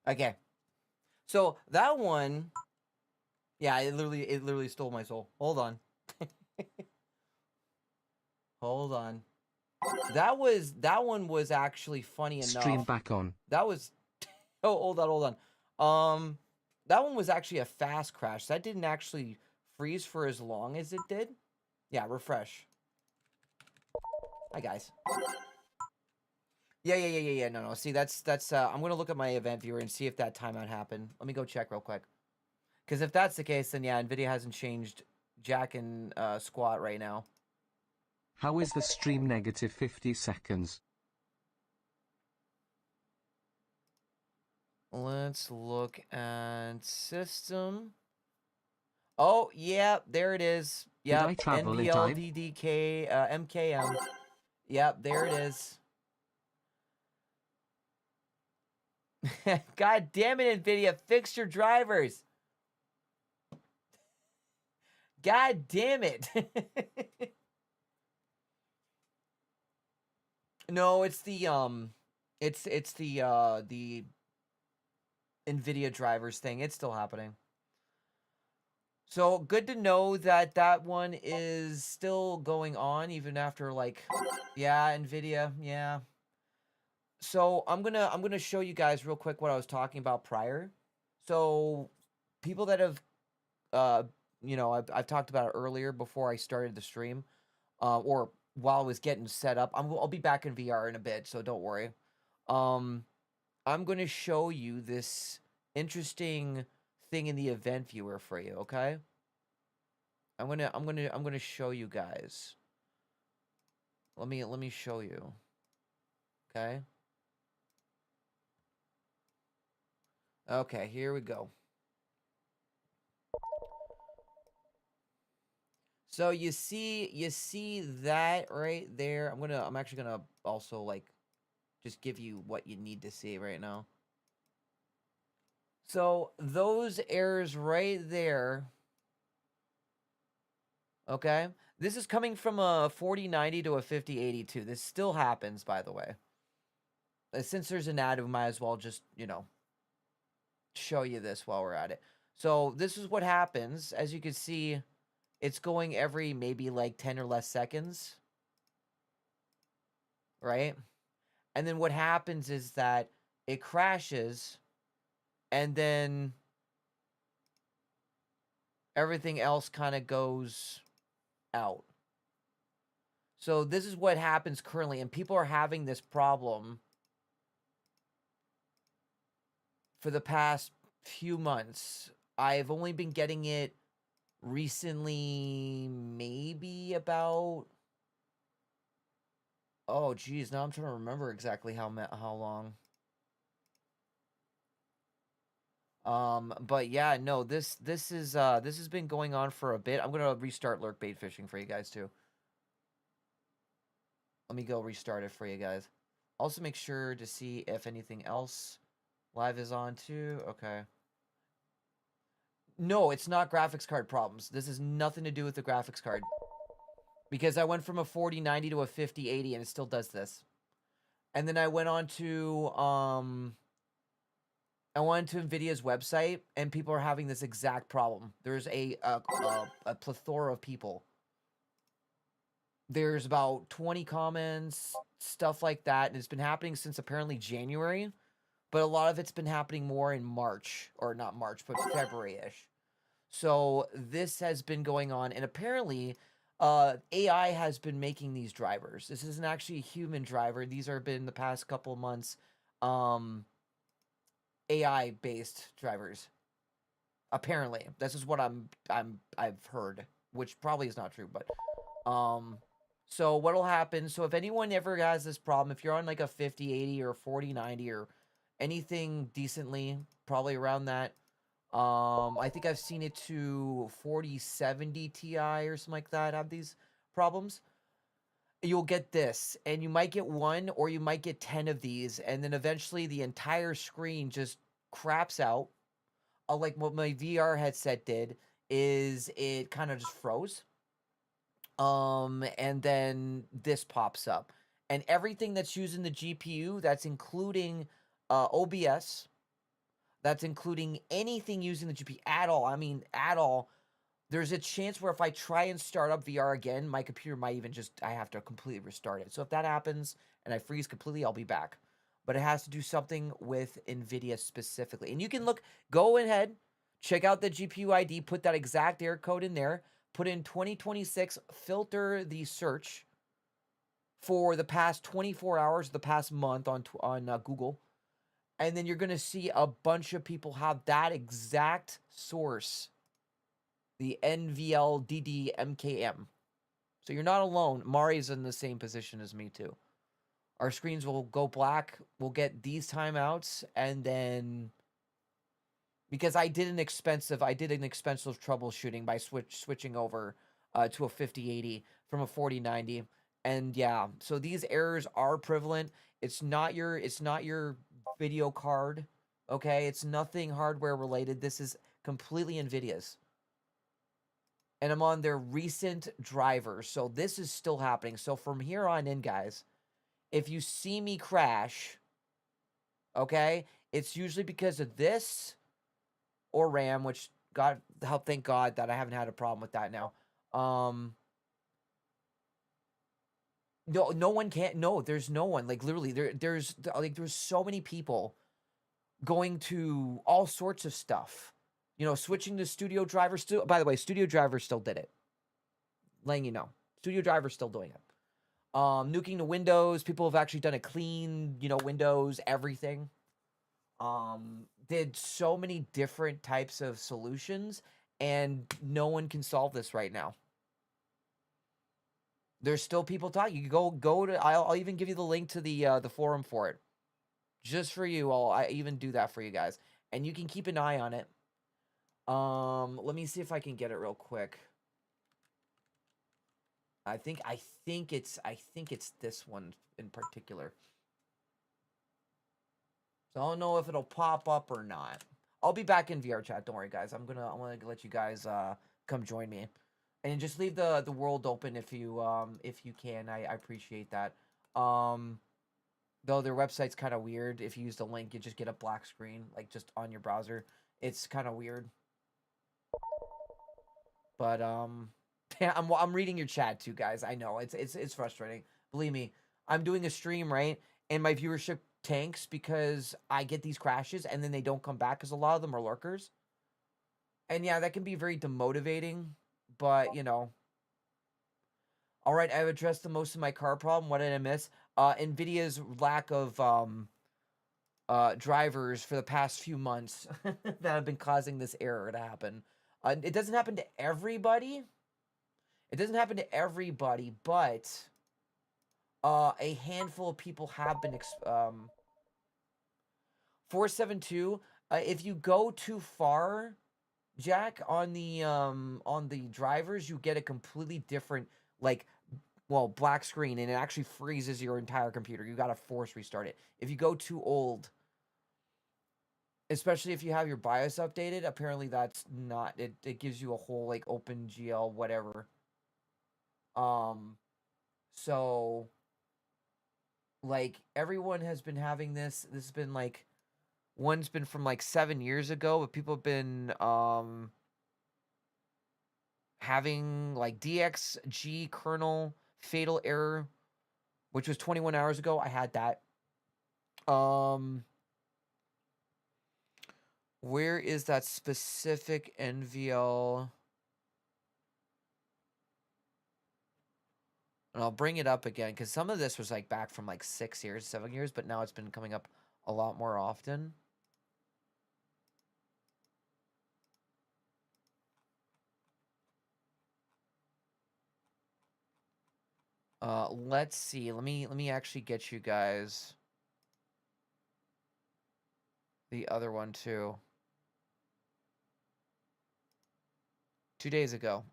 Okay. So that one, yeah, it literally stole my soul. Hold on. Hold on. That one was actually funny Stream enough. back on. That was oh, hold on. That one was actually a fast crash. That didn't actually freeze for as long as it did. Yeah, refresh. Hi guys. Yeah. No. See, that's I'm gonna look at my event viewer and see if that timeout happened. Let me go check real quick. Because if that's the case, then yeah, Nvidia hasn't changed jack and squat right now. How is the stream negative 50 seconds? Let's look at system. Oh, yeah, there it is. Did Yep, I travel in time? NVLDDK, MKM. Yep, there it is. God damn it, Nvidia, fix your drivers. God damn it. No, it's the Nvidia drivers thing. It's still happening. So good to know that that one is still going on even after like, yeah, Nvidia, yeah. So I'm gonna show you guys real quick what I was talking about prior. So people that have, uh, I've talked about it earlier before I started the stream, or while I was getting set up. I'll be back in VR in a bit, so don't worry. Um, I'm gonna show you this interesting thing in the event viewer for you. Okay. I'm gonna show you guys. Let me show you. Okay. Okay, here we go. So you see that right there. I'm actually gonna also like just give you what you need to see right now. So those errors right there, okay? This is coming from a 4090 to a 5082. This still happens, by the way. Since there's an ad, we might as well just, show you this while we're at it. So this is what happens. As you can see, it's going every maybe like 10 or less seconds, right? And then what happens is that it crashes and then everything else kind of goes out. So this is what happens currently, and people are having this problem for the past few months. I've only been getting it recently, maybe about, oh geez, now I'm trying to remember exactly how long. But yeah, no, this has been going on for a bit. I'm gonna restart lurk bait fishing for you guys too. Let me go restart it for you guys. Also make sure to see if anything else live is on too. Okay. No, it's not graphics card problems. This has nothing to do with the graphics card. Because I went from a 4090 to a 5080 and it still does this. And then I went on to Nvidia's website and people are having this exact problem. There's a plethora of people. There's about 20 comments, stuff like that, and it's been happening since apparently January, but a lot of it's been happening more in March, or not March, but February-ish. So this has been going on, and apparently AI has been making these drivers. This isn't actually a human driver. These are been the past couple of months AI based drivers. Apparently. This is what I've heard, which probably is not true, but so what'll happen, so if anyone ever has this problem, if you're on like a 5080 or 4090 or anything decently, probably around that, I think I've seen it to 4070 Ti or something like that have these problems. You'll get this, and you might get one or you might get 10 of these, and then eventually the entire screen just craps out. Like what my VR headset did is it kind of just froze. And then this pops up. And everything that's using the GPU, that's including OBS, That's including anything using the GPU at all. I mean, at all. There's a chance where if I try and start up VR again, my computer might even I have to completely restart it. So if that happens and I freeze completely, I'll be back. But it has to do something with NVIDIA specifically. And you can go ahead, check out the GPU ID, put that exact error code in there, put in 2026, filter the search for the past 24 hours, the past month on Google. And then you're going to see a bunch of people have that exact source, the NVL MKM. So you're not alone. Mari's in the same position as me too. Our screens will go black. We'll get these timeouts, and then because I did an expensive troubleshooting by switching over to a 5080 from a 4090, and yeah, so these errors are prevalent. It's not your video card, okay? It's nothing hardware related. This is completely NVIDIA's. And I'm on their recent drivers. So this is still happening. So from here on in, guys, if you see me crash, okay, it's usually because of this or RAM, which God help, thank God that I haven't had a problem with that now. No one can't. No, there's no one. Like literally, there's so many people going to all sorts of stuff. You know, switching to Studio Driver still. By the way, Studio Driver still did it. Letting you know, Studio Driver still doing it. Nuking the Windows. People have actually done a clean, Windows, everything. Did so many different types of solutions, and no one can solve this right now. There's still people talking. You can go to. I'll even give you the link to the forum for it, just for you. I even do that for you guys, and you can keep an eye on it. Let me see if I can get it real quick. I think it's this one in particular. So I don't know if it'll pop up or not. I'll be back in VR chat. Don't worry, guys. I'm gonna let you guys come join me, and just leave the world open if you can. I appreciate that. Though their website's kind of weird. If you use the link, you just get a black screen, like just on your browser. It's kind of weird. But yeah, I'm reading your chat too, guys. I know it's frustrating. Believe me, I'm doing a stream, right, and my viewership tanks because I get these crashes and then they don't come back because a lot of them are lurkers. And yeah, that can be very demotivating, but All right, I've addressed the most of my car problem. What did I miss? NVIDIA's lack of drivers for the past few months that have been causing this error to happen. It doesn't happen to everybody. It doesn't happen to everybody, but a handful of people have been 472. If you go too far, Jack, on the drivers, you get a completely different black screen, and it actually freezes your entire computer. You gotta force restart it. If you go too old, especially if you have your BIOS updated, apparently that's not it. It gives you a whole OpenGL whatever. So everyone has been having this. This has been one's been from 7 years ago, but people have been having DXG kernel fatal error, which was 21 hours ago. I had that. Where is that specific NVL? And I'll bring it up again because some of this was back from 6 years, 7 years, but now it's been coming up a lot more often. Let's see. Let me actually get you guys the other one too. 2 days ago.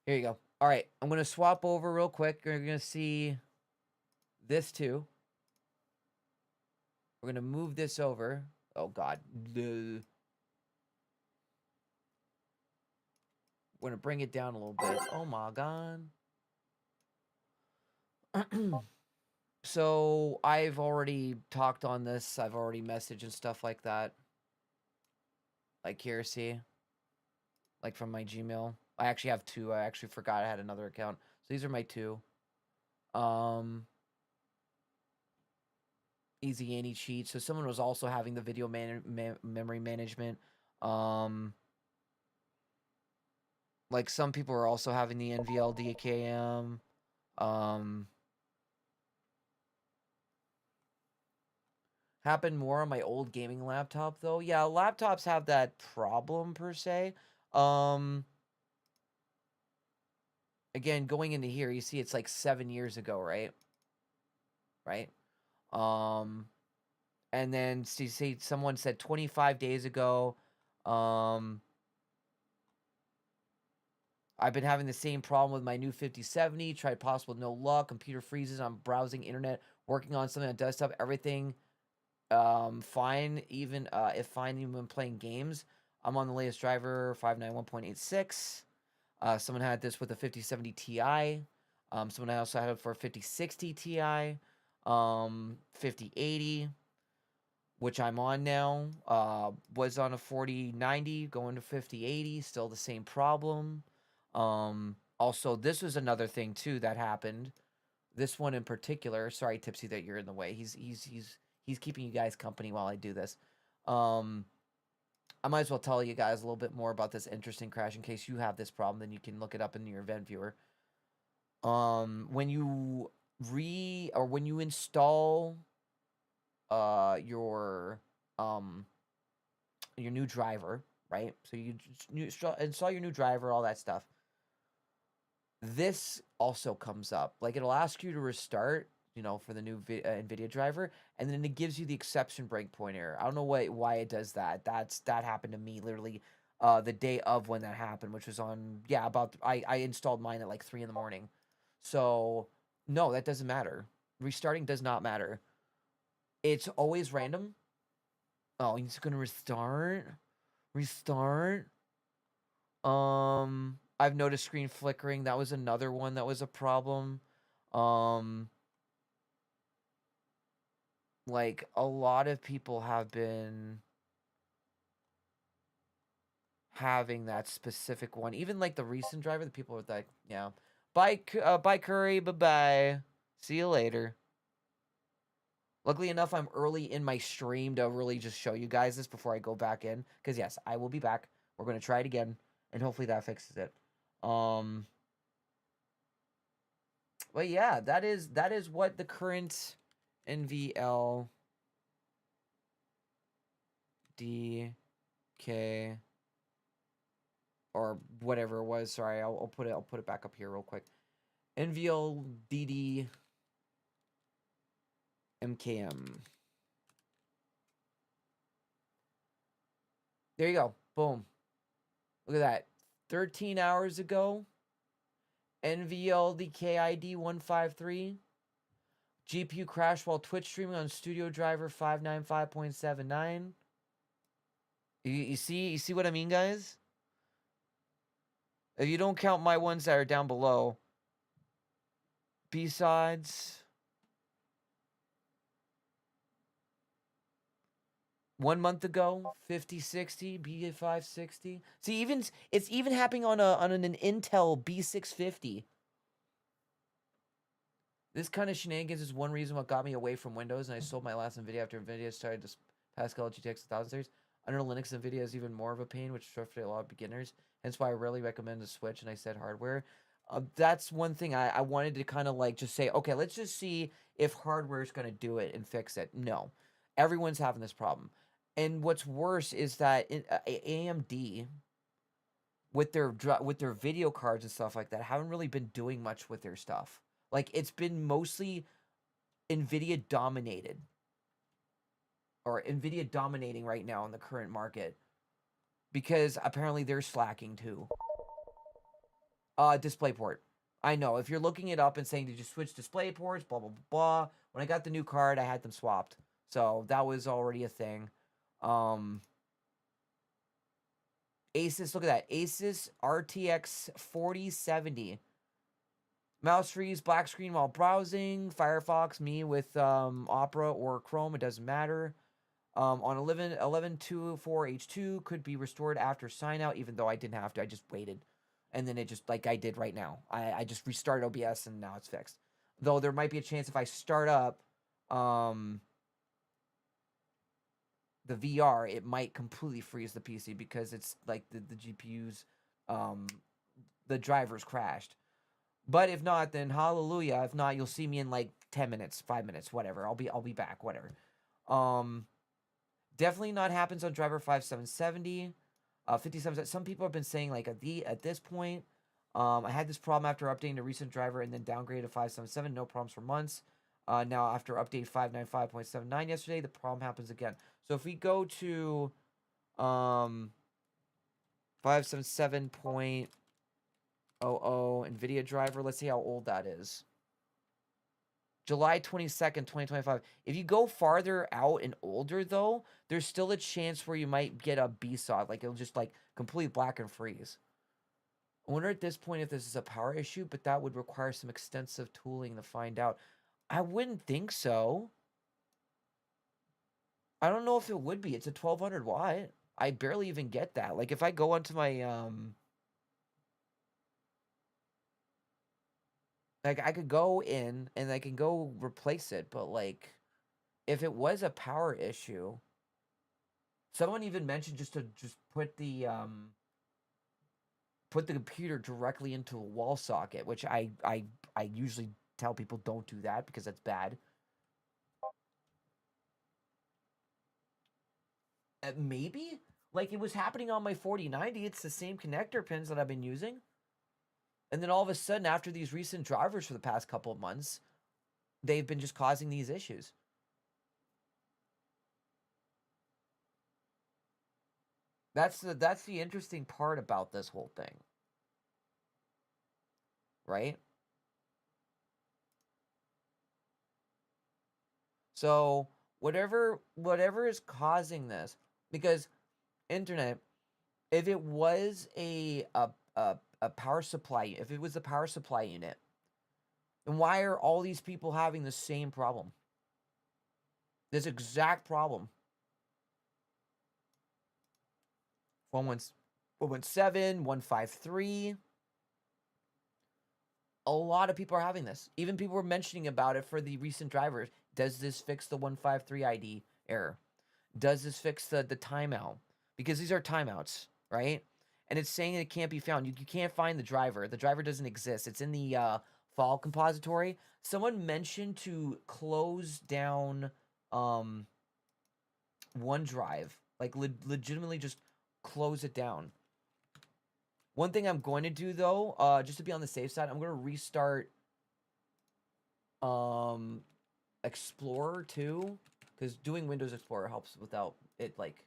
Here you go. All right, I'm going to swap over real quick. You're going to see this too. We're going to move this over. Oh, God. We're going to bring it down a little bit. Oh, my God. So I've already talked on this. I've already messaged and stuff like that. Like here, see? Like from my Gmail. I actually have two. I actually forgot I had another account. So these are my two. Easy anti-cheat. So someone was also having the video memory management. Like some people are also having the NVLDKM. Happened more on my old gaming laptop though. Yeah, laptops have that problem per se. Again, going into here, you see it's like 7 years ago, right? Right? And then see someone said 25 days ago, I've been having the same problem with my new 5070. Tried possible, no luck. Computer freezes. I'm browsing internet, working on something on desktop. Everything fine, even if fine, even when playing games. I'm on the latest driver, 591.86. Someone had this with a 5070 Ti. Someone also had it for a 5060 Ti, 5080, which I'm on now. Was on a 4090, going to 5080, still the same problem. Also, this was another thing too that happened. This one in particular. Sorry, Tipsy, that you're in the way. He's keeping you guys company while I do this. I might as well tell you guys a little bit more about this interesting crash in case you have this problem. Then you can look it up in your event viewer. When you when you install your new driver, right? So you install your new driver, all that stuff. This also comes up. Like it'll ask you to restart, for the new NVIDIA driver, and then it gives you the exception breakpoint error. I don't know why it does that. That happened to me literally the day of when that happened, which was on I installed mine at like 3 in the morning. So no, that doesn't matter. Restarting does not matter. It's always random. Oh, he's gonna restart. Restart. I've noticed screen flickering. That was another one that was a problem. Like a lot of people have been having that specific one. Even like the recent driver, the people with like, yeah. Bye Curry, bye-bye. See you later. Luckily enough, I'm early in my stream to really just show you guys this before I go back in. Because yes, I will be back. We're going to try it again. And hopefully that fixes it. But yeah, that is what the current NVL DK or whatever it was. Sorry, I'll put it back up here real quick. NVL DD MKM. There you go. Boom. Look at that. 13 hours ago, NVLDKID 153. GPU crash while Twitch streaming on Studio Driver 595.79. You see what I mean, guys? If you don't count my ones that are down below. B-sides. 1 month ago, 5060, B560. See, it's even happening on an Intel B650. This kind of shenanigans is one reason what got me away from Windows, and I sold my last NVIDIA after NVIDIA started to Pascal GTX 1000 series. Under Linux, NVIDIA is even more of a pain, which frustrates a lot of beginners. Hence why I rarely recommend a Switch, and I said hardware. That's one thing I wanted to kind of like just say, okay, let's just see if hardware is going to do it and fix it. No. Everyone's having this problem. And what's worse is that AMD with their video cards and stuff like that haven't really been doing much with their stuff. Like it's been mostly NVIDIA dominated, or NVIDIA dominating right now in the current market, because apparently they're slacking too. DisplayPort. I know if you're looking it up and saying did you switch DisplayPorts, blah blah blah. When I got the new card, I had them swapped, so that was already a thing. Asus, look at that. Asus RTX 4070. Mouse freeze, black screen while browsing. Firefox, me with Opera or Chrome, it doesn't matter. On 11.2.4H2 could be restored after sign out, even though I didn't have to. I just waited. And then it just, like I did right now. I just restarted OBS and now it's fixed. Though there might be a chance if I start up the VR, it might completely freeze the PC because it's like the GPU's, the drivers crashed. But if not, then hallelujah. If not, you'll see me in like 10 minutes, 5 minutes, whatever. I'll be back, whatever. Definitely not happens on driver 5770. 57. Some people have been saying like at this point, I had this problem after updating the recent driver and then downgraded to 577. No problems for months. Now after update 595.79 yesterday, the problem happens again. So if we go to 577.00 NVIDIA driver, let's see how old that is. July 22nd, 2025. If you go farther out and older, though, there's still a chance where you might get a BSOD. Like, it'll just, like, complete black and freeze. I wonder at this point if this is a power issue, but that would require some extensive tooling to find out. I wouldn't think so. I don't know if it would be. It's a 1200 watt. I barely even get that. Like, if I go onto my, like, I could go in and I can go replace it, but, like, if it was a power issue, someone even mentioned just to put the computer directly into a wall socket, which I usually tell people don't do that because that's bad. Maybe? Like, it was happening on my 4090. It's the same connector pins that I've been using. And then all of a sudden, after these recent drivers for the past couple of months, they've been just causing these issues. That's the interesting part about this whole thing. Right? So, whatever is causing this, because internet, if it was a power supply, if it was the power supply unit, then why are all these people having the same problem? This exact problem. 117, 153. A lot of people are having this. Even people were mentioning about it for the recent drivers. Does this fix the 153 ID error? Does this fix the timeout? Because these are timeouts, right? And it's saying it can't be found. You can't find the driver. The driver doesn't exist. It's in the file compository. Someone mentioned to close down OneDrive. Like, legitimately just close it down. One thing I'm going to do, though, just to be on the safe side, I'm going to restart Explorer too, because doing Windows Explorer helps without it, like,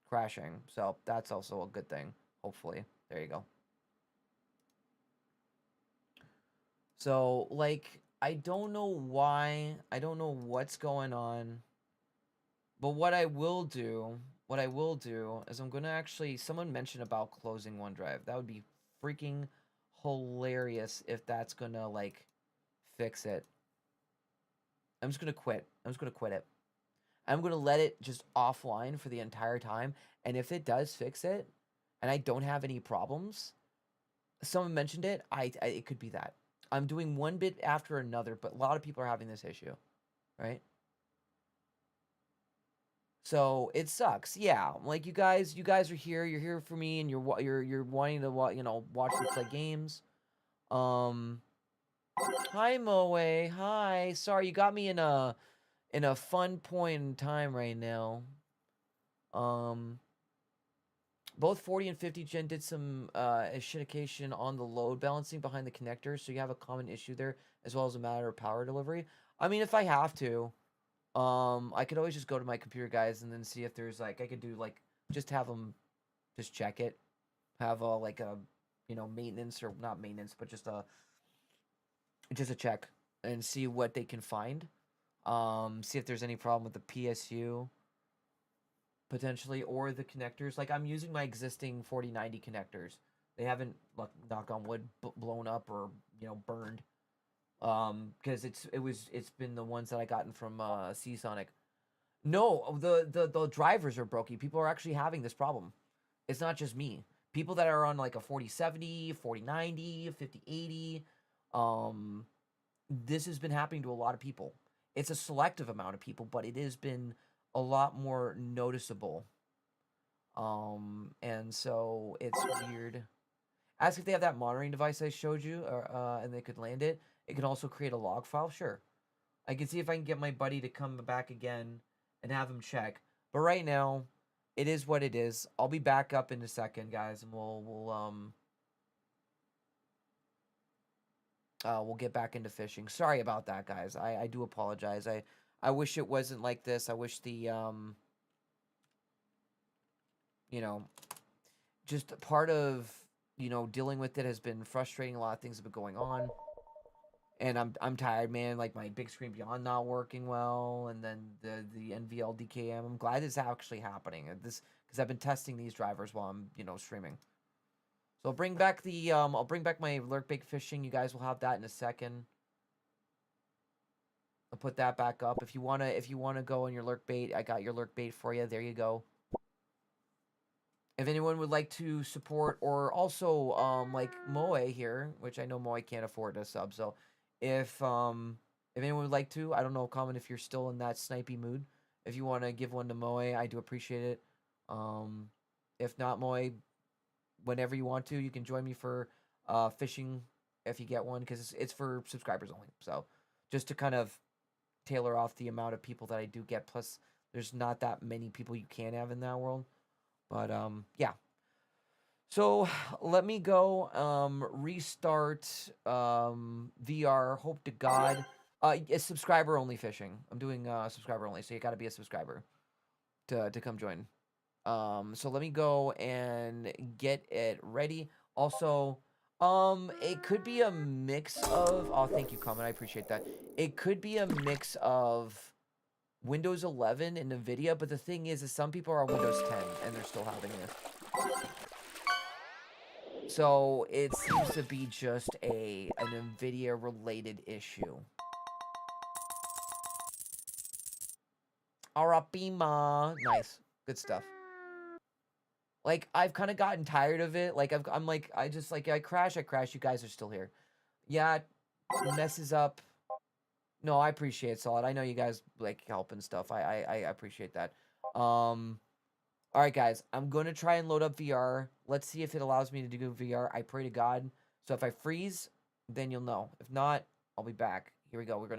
crashing. So that's also a good thing, hopefully. There you go. So, like, I don't know why. I don't know what's going on. But what I will do is I'm going to actually, someone mentioned about closing OneDrive. That would be freaking hilarious if that's going to, like, fix it. I'm just going to quit. I'm just going to quit it. I'm going to let it just offline for the entire time. And if it does fix it, and I don't have any problems, someone mentioned it, it could be that. I'm doing one bit after another, but a lot of people are having this issue, right? So it sucks. Yeah, like you guys are here. You're here for me, and you're wanting to watch me play games. Hi Moe. Hi. Sorry, you got me in a fun point in time right now. Both 40 and 50 gen did some shitification on the load balancing behind the connectors, so you have a common issue there, as well as a matter of power delivery. I mean, if I have to, I could always just go to my computer guys and then see if there's, like, I could do, like, just have them just check it. Have a, like, a, maintenance, or not maintenance, but just a check and see what they can find. See if there's any problem with the PSU potentially, or the connectors. Like, I'm using my existing 4090 connectors. They haven't, knock on wood, blown up or burned. Because it's been the ones that I gotten from Seasonic. No, the drivers are broken. People are actually having this problem. It's not just me. People that are on like a 4070, 4090, 5080, this has been happening to a lot of people. It's a selective amount of people, but it has been a lot more noticeable. And so it's weird. Ask if they have that monitoring device I showed you, and they could land it. It can also create a log file. Sure, I can see if I can get my buddy to come back again and have him check. But right now, it is what it is. I'll be back up in a second, guys, and we'll get back into fishing. Sorry about that, guys. I do apologize. I wish it wasn't like this. I wish the just part of dealing with it has been frustrating. A lot of things have been going on, and I'm tired, man. Like my big screen beyond not working well, and then the NVL DKM. I'm glad it's actually happening. This because I've been testing these drivers while I'm streaming. So I'll bring back my lurk bait fishing. You guys will have that in a second. I'll put that back up. If you wanna go on your lurk bait, I got your lurk bait for you. There you go. If anyone would like to support, or also like Moe here, which I know Moe can't afford a sub, so if anyone would like to, I don't know, comment if you're still in that snipey mood. If you want to give one to Moe, I do appreciate it. If not, Moe, whenever you want to, you can join me for fishing if you get one, because it's for subscribers only. So just to kind of tailor off the amount of people that I do get. Plus, there's not that many people you can have in that world. But yeah. So let me go restart VR. Hope to God. It's subscriber only fishing. I'm doing subscriber only, so you got to be a subscriber to come join. So let me go and get it ready. Also, it could be a mix of. Oh, thank you, comment. I appreciate that. It could be a mix of Windows 11 and NVIDIA, but the thing is some people are on Windows 10 and they're still having this. So it seems to be just an NVIDIA related issue. Arapima. Nice. Good stuff. Like, I've kind of gotten tired of it. Like, I crash. You guys are still here. Yeah, it messes up. No, I appreciate it, Solid. I know you guys like help and stuff. I appreciate that. All right, guys. I'm going to try and load up VR. Let's see if it allows me to do VR. I pray to God. So if I freeze, then you'll know. If not, I'll be back. Here we go. We're going to